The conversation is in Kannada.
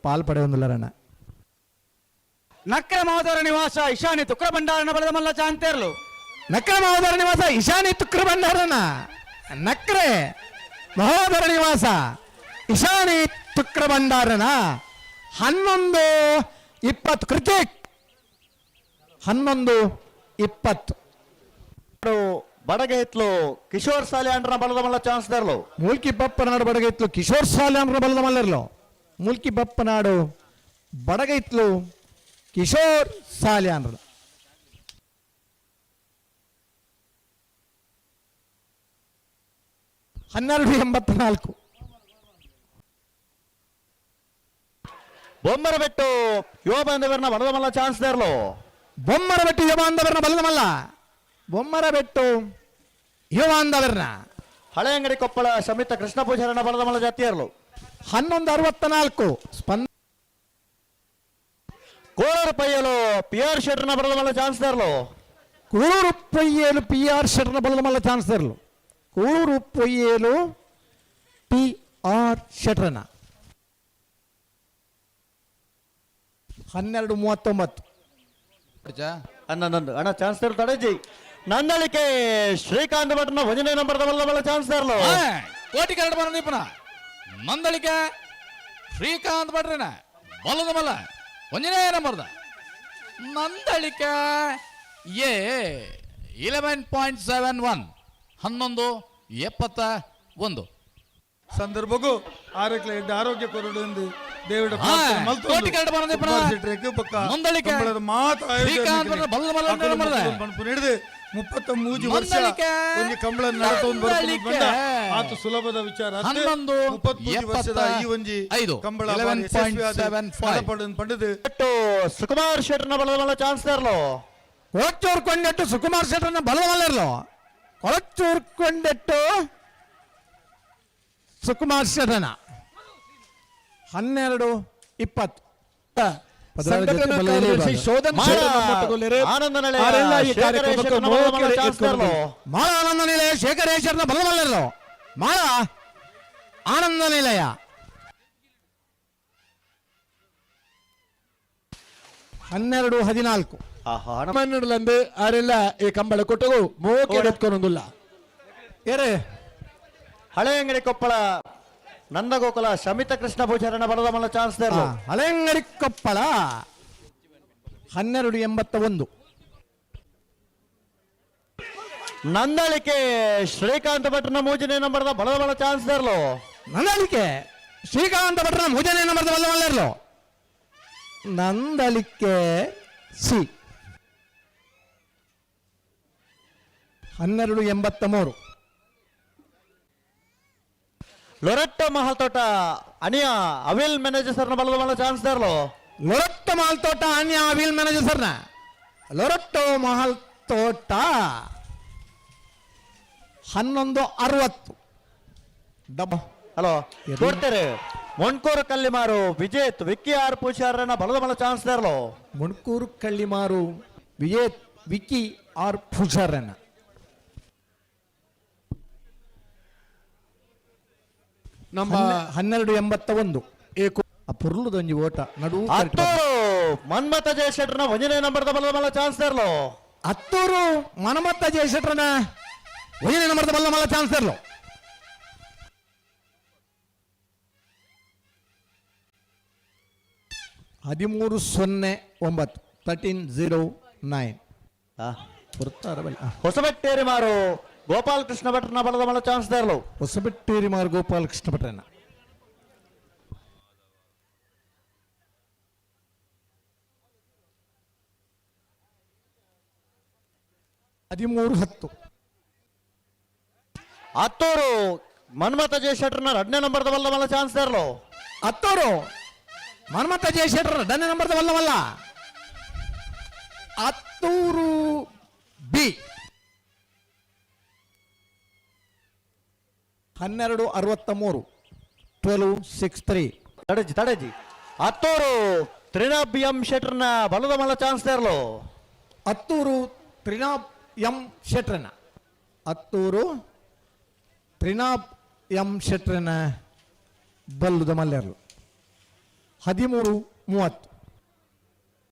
ಪಾಲ್ಪಡೆಯೊಂದಿಲ್ಲರಣ್ಣ. ನಕ್ರ ಮಹೋದರ ನಿವಾಸ ಇಶಾನಿ ತುಕ್ರ ಭಂಡಾರನ ಬಲದ ಮಲ್ಲ ಚಾಂತೇರ್ಲು. ನಕ್ರ ಮಹೋದರ ನಿವಾಸ ಇಶಾನಿ ತುಕ್ರ ಭಂಡಾರನ ನಕ್ರೆ ಮಹೋದರ ನಿವಾಸ ಇಶಾನಿ ತುಕ್ರ ಭಂಡಾರನ 11-20 ಕ್ರಿಕೆಟ್ 11-20 ಬಡಗೆ ಇತ್ಲು ಕಿಶೋರ್ ಸಾಲಿಯಾಂಡ್ರ ಬಲದ ಮಲ್ಲ ಚಾನ್ಸ್ ದರ್ಲು. ಮೂಲ್ಕಿ ಬಪ್ಪನಾಡು ಬಡಗ ಇತ್ಲು ಕಿಶೋರ್ ಸಾಲಿಯಾಂಡ್ರ ಬಲದ ಮಲ್ಲರ್ಲು. ಮೂಲ್ಕಿ ಬಪ್ಪನಾಡು ಬಡಗ ಇತ್ಲು ಕಿಶೋರ್ ಸಾಲಿಯಾಂಡ್ರ. $12.84 ಬೊಮ್ಮರಬೆಟ್ಟು ಯುವ ಬಾಂಧವರನ್ನ ಬಲದ ಮಲ್ಲ ಚಾನ್ಸ್ ದರ್ಲು. ಬೊಮ್ಮರಬೆಟ್ಟು ಯುವ ಬಾಂಧವರನ್ನ ಬಲದ ಮಲ್ಲ ಬೊಮ್ಮರಬೆಟ್ಟು ಯುವ ಬಾಂಧವರನ್ನ ಹಳೆ ಅಂಗಡಿ ಕೊಪ್ಪಳ ಶಮಿತ ಕೃಷ್ಣ ಪೂಜಾರನ ಬಲದ ಮಲ್ಲ ಜಾತಿಯರ್ಲು. 11-64 ಕೋಲಾರ ಪೈಯಲು PR ಶೆಟ್ರನ ಬಲದ ಮಲ್ಲ ಚಾನ್ಸ್ ದರ್ಲು. ಕೂಳೂರು ಪೊಯ್ಯೇಲು PR ಶೆಟ್ರನ ಬಲದ ಮಲ್ಲ ಚಾನ್ಸ್ ದರ್ಲು. ಕೂಳೂರು ಪೊಯ್ಯೇಲು PR ಶೆಟ್ರನ 12-39 ಅನ್ನೊಂದು ಅಣ್ಣ ಚಾನ್ಸ್ ದರ್ಲು ತಡೆಜಿ. ನಂದಳಿಕೆ ಶ್ರೀಕಾಂತ್ ಭಟ್ನ 1ನೇ ನಂಬರ್ದ ಬಲದ ಮಲ್ಲ ಚಾನ್ಸ್ ದರ್ಲು. ಕೋಟಿ ಕರಡು ಬಂದಿಪ್ಪನ ಮಂದಳಿಕೆ ಶ್ರೀಕಾಂತ್ ಭಟ್ರನ ಬಲದ ಮಲ್ಲ 1ನೇ ನಂಬರ್ದ ನಂದಳಿಕೆ ಎ 11.71 11-71 ಸಂದರ್ಭಗೂ ಆರೋಗ್ಯ ಕೊರಡು ದೇವರ ಕೋಟಿ ಕರಡು ಬಂದಿಪ್ಪನ ಮಂದಳಿಕೆ ಶ್ರೀಕಾಂತ್ ಭಟ್ರ ಬಲದ ಮಲ್ಲ 1ನೇ ನಂಬರ್ದ ಹಿಡಿದು 33 ವರ್ಷ ಒಂದು ಕಂಬಳ ಆತು ಸುಲಭದ ವಿಚಾರ 33 ವರ್ಷದ ಈ ಒಂಜಿ ಕಂಬಳ ಪಡೆದು ಸುಕುಮಾರ್ ಶೆಟ್ರನ ಬಲದ ಮಲ್ಲ ಚಾನ್ಸ್ ದರ್ಲು. ಕೊಳಚೂರು ಕೊಂಡೆಟ್ಟು ಸುಕುಮಾರ್ ಶೆಟ್ರನ ಬಲದ ಮಲ್ಲ ಇರ್ಲು. ಕೊಳಚೂರು ಕೊಂಡೆಟ್ಟು ಸುಕುಮಾರ್ ಶೆಟ್ರನ 12-20 ಆನಂದ ನಿಲಯ ಶೇಖರೇಶ್ವರನ ಬಲಮಲ್ಲರು ಮಾಳ ಆನಂದ ನಿಲಯ 12-14 ಮಣ್ಣುలందు ಆರೆಲ್ಲ ಈ ಕಂಬಳ ಕೊಟ್ಟವು ಮೋಕೆ ಎತ್ಕೊನೊಂದಿಲ್ಲ. ಏರೆ ಹಳೆ ಅಂಗಡಿ ಕೊಪ್ಪಳ ನಂದಗೋಕುಲ ಶಮಿತ ಕೃಷ್ಣ ಪೂಜಾರನ ಬಲದ ಮಲ್ಲ ಚಾನ್ಸ್ ದರ್ಲು. ಹಳೆಂಗಡಿ ಕೊಪ್ಪಳ 12-81 ನಂದಳಿಕೆ ಶ್ರೀಕಾಂತ್ ಭಟ್ನ 3ನೇ ನಂಬರ್ದ ಬಲದ ಮಲ್ಲ ಚಾನ್ಸ್ ದರ್ಲು. ನಂದಳಿಕೆ ಶ್ರೀಕಾಂತ ಭಟ್ರನ 3ನೇ ನಂಬರ್ದ ಬಲಮಲ್ಲ ಇರ್ಲು. ನಂದಳಿಕೆ ಸಿ 12-83 ಲೊರೆಟ್ಟೋ ಮಹಲ್ ತೋಟ ಅನಿಯ ಅವಿಲ್ ಮ್ಯಾನೇಜರ್ ಸರ್ನ ಬಲದ ಮಲ್ಲ ಚಾನ್ಸ್ ದರ್ಲು. ಲೊರಟ್ಟೋ ಮಹಲ್ ತೋಟ ಅನ್ಯ ಅವಿಲ್ ಮ್ಯಾನೇಜರ್ ಸರ್ನ ಲೊರಟ್ಟೋ ಮಹಲ್ ತೋಟ 11-60 ಡಬ್ಬ. ಹಲೋ ಕೊಡ್ತೇನೆ ಮೊಣ್ಕೂರು ಕಲ್ಲಿಮಾರು ವಿಜೇತ್ ವಿಕ್ಕಿ ಆರ್ ಪೂಜಾರನ ಬಲದ ಮಲ್ಲ ಚಾನ್ಸ್ ದರ್ಲು. ಮುಣ್ಕೂರು ಕಳ್ಳಿಮಾರು ವಿಜೇತ್ ವಿಕ್ಕಿ ಆರ್ ಪೂಜಾರನ 12-81 ಪುರ್ಲುದೊಂಜಿ ಓಟ ನಡು ಹತ್ತೂರು ಮನ್ಮಥ ಜಯಶೆಟ್ರನ 1ನೇ ನಂಬರ್ದ ಬಲದ ಮಲ್ಲ ಚಾನ್ಸ್ ದರ್ಲು. ಹತ್ತೂರು ಮನ್ಮಥ ಜಯಶೆಟ್ರನ 1ನೇ ನಂಬರ್ದ ಬಲದ ಮಲ್ಲ ಚಾನ್ಸ್ ದರ್ಲು. 13-09 13-09 ಹೊಸಬೆಟ್ಟೇರಿ ಮಾರು ಗೋಪಾಲ್ ಕೃಷ್ಣ ಭಟ್ರನ ಬಲದ ಮಲ್ಲ ಚಾನ್ಸ್ ದರ್ಲು. ಹೊಸಬೆಟ್ಟೇರಿ ಮಾರು ಗೋಪಾಲ್ ಕೃಷ್ಣ ಭಟ್ರನ 13-10 ಹತ್ತೂರು ಮನ್ಮಥ ಜಯಶೆಟ್ರನ 2ನೇ ನಂಬರ್ದ ಬಲದ ಮಲ್ಲ ಚಾನ್ಸ್ ದರ್ಲು. ಹತ್ತೂರು ಮನ್ಮಥ ಜಯಶೆಟ್ರ 2ನೇ ನಂಬರ್ದ ಬಲ್ಲವಲ್ಲ. ಹತ್ತೂರು ಬಿ 12-63 12-63 ತಡೆಜಿ ಹತ್ತೂರು ತ್ರಿನಾಬ್ ಎಂ ಶೆಟ್ರನ ಬಲದ ಮಲ್ಲ ಚಾನ್ಸ್ ದರ್ಲು. ಹತ್ತೂರು ತ್ರಿನಾಬ್ ಎಂ ಶೆಟ್ರನ ಹತ್ತೂರು ತ್ರಿನಾಬ್ ಎಂ ಶೆಟ್ರನ ಬಲ್ಲುದ ಮಲ್ಲೆರ್ಲು 13-30